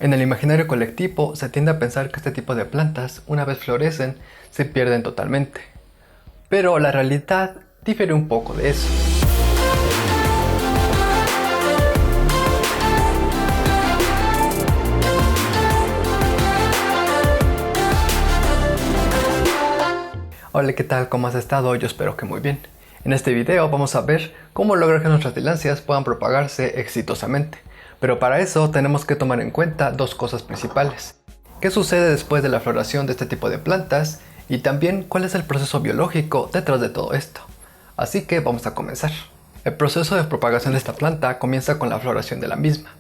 En el imaginario colectivo se tiende a pensar que este tipo de plantas, una vez florecen, se pierden totalmente. Pero la realidad difiere un poco de eso. Hola, ¿qué tal? ¿Cómo has estado? Yo espero que muy bien. En este video vamos a ver cómo lograr que nuestras dilancias puedan propagarse exitosamente. Pero para eso tenemos que tomar en cuenta dos cosas principales. ¿Qué sucede después de la floración de este tipo de plantas? Y también cuál es el proceso biológico detrás de todo esto. Así que vamos a comenzar. El proceso de propagación de esta planta comienza con la floración de la misma.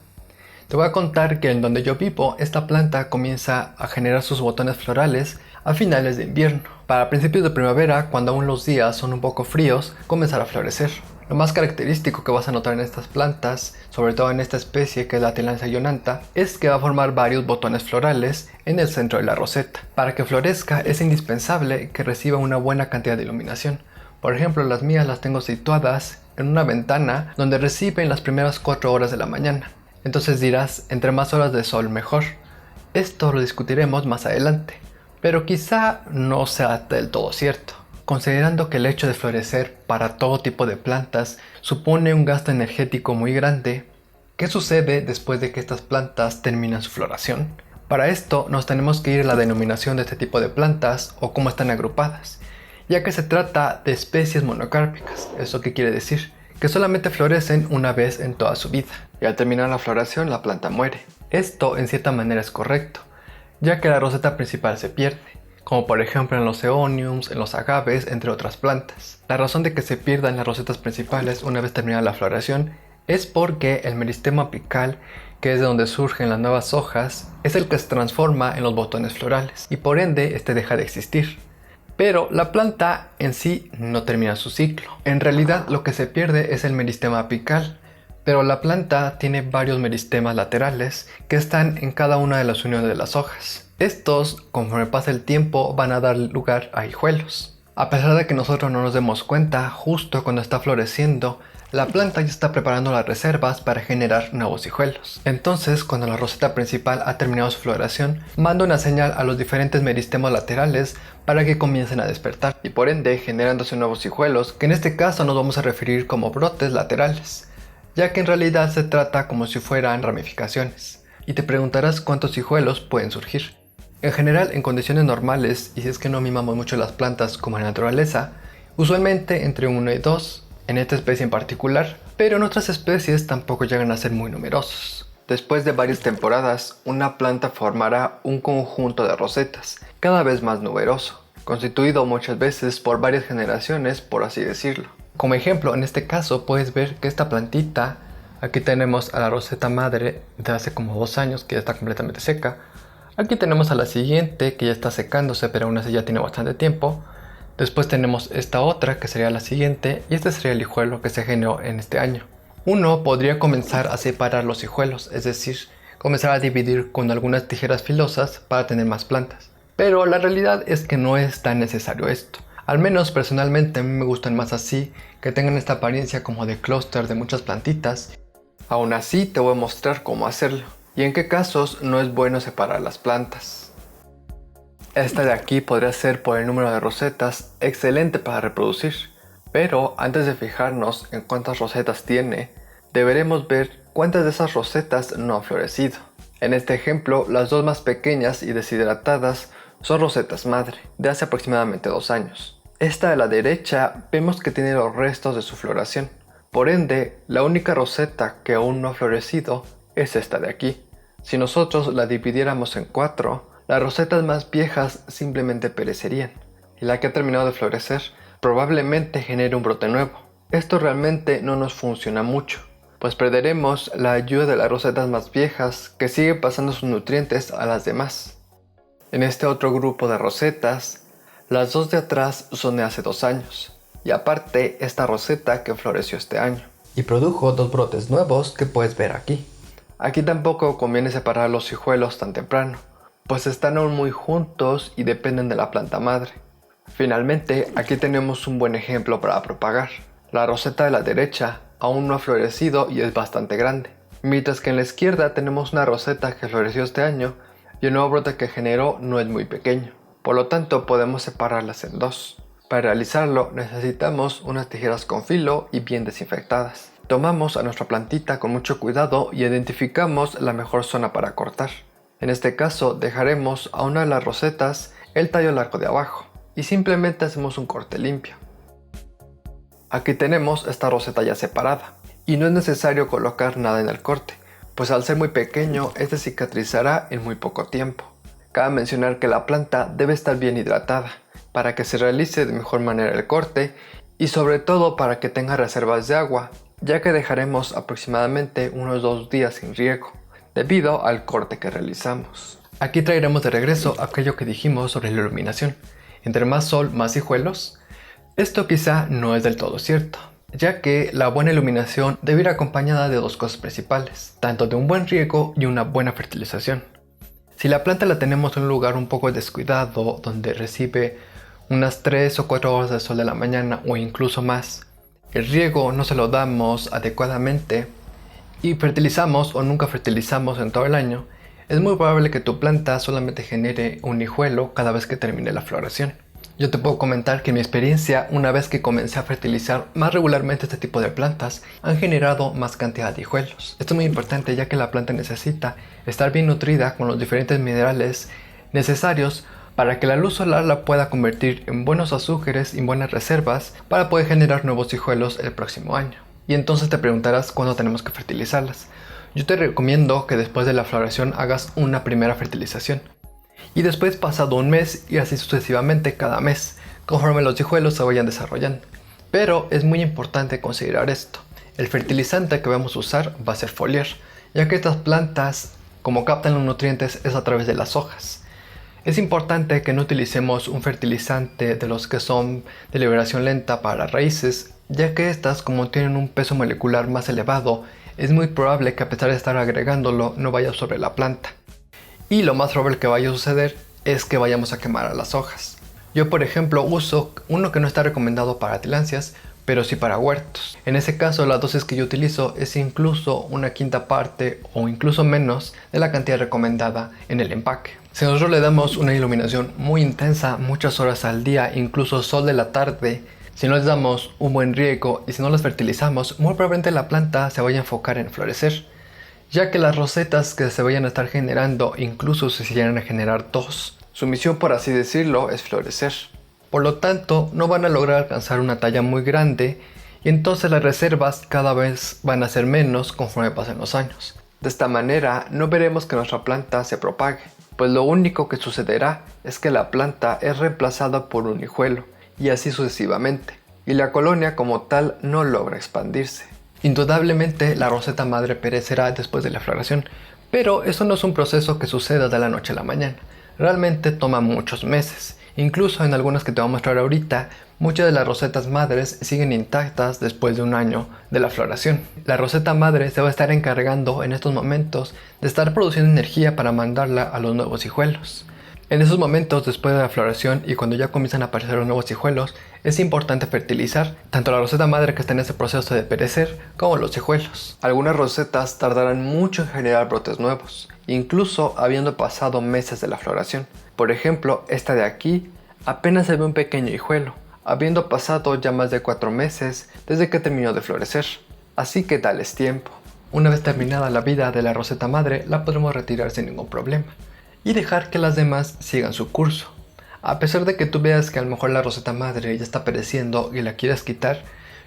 Te voy a contar que en donde yo vivo, esta planta comienza a generar sus botones florales a finales de invierno. Para principios de primavera, cuando aún los días son un poco fríos, comenzará a florecer. Lo más característico que vas a notar en estas plantas, sobre todo en esta especie que es la Tillandsia ionantha, es que va a formar varios botones florales en el centro de la roseta. Para que florezca es indispensable que reciba una buena cantidad de iluminación. Por ejemplo, las mías las tengo situadas en una ventana donde reciben las primeras 4 horas de la mañana. Entonces dirás, entre más horas de sol mejor. Esto lo discutiremos más adelante, pero quizá no sea del todo cierto, considerando que el hecho de florecer para todo tipo de plantas supone un gasto energético muy grande. ¿Qué sucede después de que estas plantas terminan su floración? Para esto nos tenemos que ir a la denominación de este tipo de plantas o cómo están agrupadas, ya que se trata de especies monocárpicas. ¿Eso qué quiere decir? Que solamente florecen una vez en toda su vida, y al terminar la floración la planta muere. Esto en cierta manera es correcto, ya que la roseta principal se pierde, como por ejemplo en los eoniums, en los agaves, entre otras plantas. La razón de que se pierdan las rosetas principales una vez terminada la floración es porque el meristema apical, que es de donde surgen las nuevas hojas, es el que se transforma en los botones florales, y por ende este deja de existir. Pero la planta en sí no termina su ciclo. En realidad lo que se pierde es el meristema apical, pero la planta tiene varios meristemas laterales que están en cada una de las uniones de las hojas. Estos, conforme pasa el tiempo, van a dar lugar a hijuelos. A pesar de que nosotros no nos demos cuenta, justo cuando está floreciendo, la planta ya está preparando las reservas para generar nuevos hijuelos. Entonces, cuando la roseta principal ha terminado su floración, manda una señal a los diferentes meristemos laterales para que comiencen a despertar, y por ende generándose nuevos hijuelos, que en este caso nos vamos a referir como brotes laterales, ya que en realidad se trata como si fueran ramificaciones. Y te preguntarás cuántos hijuelos pueden surgir. En general, en condiciones normales, y si es que no mimamos mucho las plantas como en la naturaleza, usualmente entre 1 y 2, en esta especie en particular, pero en otras especies tampoco llegan a ser muy numerosos. Después de varias temporadas, una planta formará un conjunto de rosetas, cada vez más numeroso, constituido muchas veces por varias generaciones, por así decirlo. Como ejemplo, en este caso puedes ver que esta plantita, aquí tenemos a la roseta madre de hace como 2 años que ya está completamente seca. Aquí tenemos a la siguiente que ya está secándose, pero aún así ya tiene bastante tiempo. Después tenemos esta otra que sería la siguiente, y este sería el hijuelo que se generó en este año. Uno podría comenzar a separar los hijuelos, es decir, comenzar a dividir con algunas tijeras filosas para tener más plantas. Pero la realidad es que no es tan necesario esto. Al menos personalmente a mí me gustan más así, que tengan esta apariencia como de clúster de muchas plantitas. Aún así te voy a mostrar cómo hacerlo, y en qué casos no es bueno separar las plantas. Esta de aquí podría ser por el número de rosetas excelente para reproducir, pero antes de fijarnos en cuántas rosetas tiene, deberemos ver cuántas de esas rosetas no han florecido. En este ejemplo, las dos más pequeñas y deshidratadas son rosetas madre, de hace aproximadamente 2 años. Esta de la derecha vemos que tiene los restos de su floración, por ende, la única roseta que aún no ha florecido es esta de aquí. Si nosotros la dividiéramos en 4, las rosetas más viejas simplemente perecerían, y la que ha terminado de florecer probablemente genere un brote nuevo. Esto realmente no nos funciona mucho, pues perderemos la ayuda de las rosetas más viejas que siguen pasando sus nutrientes a las demás. En este otro grupo de rosetas, las dos de atrás son de hace 2 años, y aparte esta roseta que floreció este año, y produjo 2 brotes nuevos que puedes ver aquí. Aquí tampoco conviene separar los hijuelos tan temprano, pues están aún muy juntos y dependen de la planta madre. Finalmente, aquí tenemos un buen ejemplo para propagar. La roseta de la derecha aún no ha florecido y es bastante grande. mientras que en la izquierda tenemos una roseta que floreció este año y el nuevo brote que generó no es muy pequeño. Por lo tanto, podemos separarlas en dos. Para realizarlo necesitamos unas tijeras con filo y bien desinfectadas. Tomamos a nuestra plantita con mucho cuidado y identificamos la mejor zona para cortar. En este caso dejaremos a una de las rosetas el tallo largo de abajo y simplemente hacemos un corte limpio. Aquí tenemos esta roseta ya separada y no es necesario colocar nada en el corte, pues al ser muy pequeño este cicatrizará en muy poco tiempo. Cabe mencionar que la planta debe estar bien hidratada para que se realice de mejor manera el corte y sobre todo para que tenga reservas de agua, ya que dejaremos aproximadamente unos 2 días sin riego, debido al corte que realizamos. Aquí traeremos de regreso aquello que dijimos sobre la iluminación. Entre más sol, más hijuelos. Esto quizá no es del todo cierto, ya que la buena iluminación debe ir acompañada de dos cosas principales, tanto de un buen riego y una buena fertilización. Si la planta la tenemos en un lugar un poco descuidado, donde recibe unas 3 o 4 horas de sol de la mañana o incluso más, el riego no se lo damos adecuadamente y fertilizamos o nunca fertilizamos en todo el año, es muy probable que tu planta solamente genere un hijuelo cada vez que termine la floración. Yo te puedo comentar que en mi experiencia, una vez que comencé a fertilizar más regularmente este tipo de plantas, han generado más cantidad de hijuelos. Esto es muy importante ya que la planta necesita estar bien nutrida con los diferentes minerales necesarios para que la luz solar la pueda convertir en buenos azúcares y buenas reservas para poder generar nuevos hijuelos el próximo año. Y entonces te preguntarás cuándo tenemos que fertilizarlas. Yo te recomiendo que después de la floración hagas una primera fertilización. Y después pasado un mes y así sucesivamente cada mes, conforme los hijuelos se vayan desarrollando. Pero es muy importante considerar esto. El fertilizante que vamos a usar va a ser foliar, ya que estas plantas, como captan los nutrientes, es a través de las hojas. Es importante que no utilicemos un fertilizante de los que son de liberación lenta para raíces, ya que estas, como tienen un peso molecular más elevado, es muy probable que a pesar de estar agregándolo no vaya sobre la planta. Y lo más probable que vaya a suceder es que vayamos a quemar a las hojas. Yo por ejemplo uso uno que no está recomendado para tilancias, pero sí para huertos. En ese caso la dosis que yo utilizo es incluso una quinta parte o incluso menos de la cantidad recomendada en el empaque. Si nosotros le damos una iluminación muy intensa, muchas horas al día, incluso sol de la tarde, si no les damos un buen riego y si no las fertilizamos, muy probablemente la planta se vaya a enfocar en florecer, ya que las rosetas que se vayan a estar generando, incluso si se llegan a generar dos, su misión, por así decirlo, es florecer. Por lo tanto, no van a lograr alcanzar una talla muy grande y entonces las reservas cada vez van a ser menos conforme pasen los años. De esta manera, no veremos que nuestra planta se propague, pues lo único que sucederá es que la planta es reemplazada por un hijuelo y así sucesivamente, y la colonia como tal no logra expandirse. Indudablemente la roseta madre perecerá después de la floración, pero eso no es un proceso que suceda de la noche a la mañana. Realmente toma muchos meses. Incluso en algunas que te voy a mostrar ahorita, muchas de las rosetas madres siguen intactas después de un año de la floración. La roseta madre se va a estar encargando en estos momentos de estar produciendo energía para mandarla a los nuevos hijuelos. En esos momentos, después de la floración y cuando ya comienzan a aparecer los nuevos hijuelos, es importante fertilizar tanto la roseta madre que está en ese proceso de perecer como los hijuelos. Algunas rosetas tardarán mucho en generar brotes nuevos, incluso habiendo pasado meses de la floración. Por ejemplo, esta de aquí apenas se ve un pequeño hijuelo, habiendo pasado ya más de 4 meses desde que terminó de florecer. Así que dales tiempo. Una vez terminada la vida de la roseta madre, la podremos retirar sin ningún problema y dejar que las demás sigan su curso. A pesar de que tú veas que a lo mejor la roseta madre ya está pereciendo y la quieras quitar,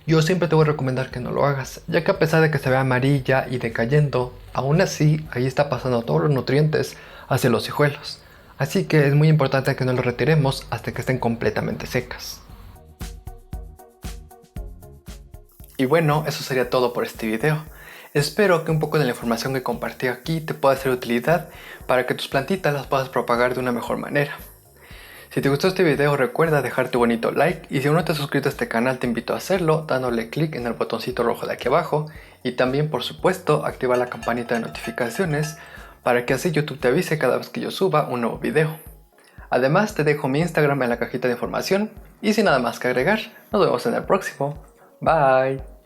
yo siempre te voy a recomendar que no lo hagas, ya que a pesar de que se vea amarilla y decayendo, aún así ahí está pasando todos los nutrientes hacia los hijuelos. Así que es muy importante que no los retiremos hasta que estén completamente secas. Y bueno, eso sería todo por este video. Espero que un poco de la información que compartí aquí te pueda ser de utilidad para que tus plantitas las puedas propagar de una mejor manera. Si te gustó este video, recuerda dejar tu bonito like y si aún no te has suscrito a este canal te invito a hacerlo dándole clic en el botoncito rojo de aquí abajo y también por supuesto activar la campanita de notificaciones para que así YouTube te avise cada vez que yo suba un nuevo video. Además te dejo mi Instagram en la cajita de información y sin nada más que agregar, nos vemos en el próximo. Bye.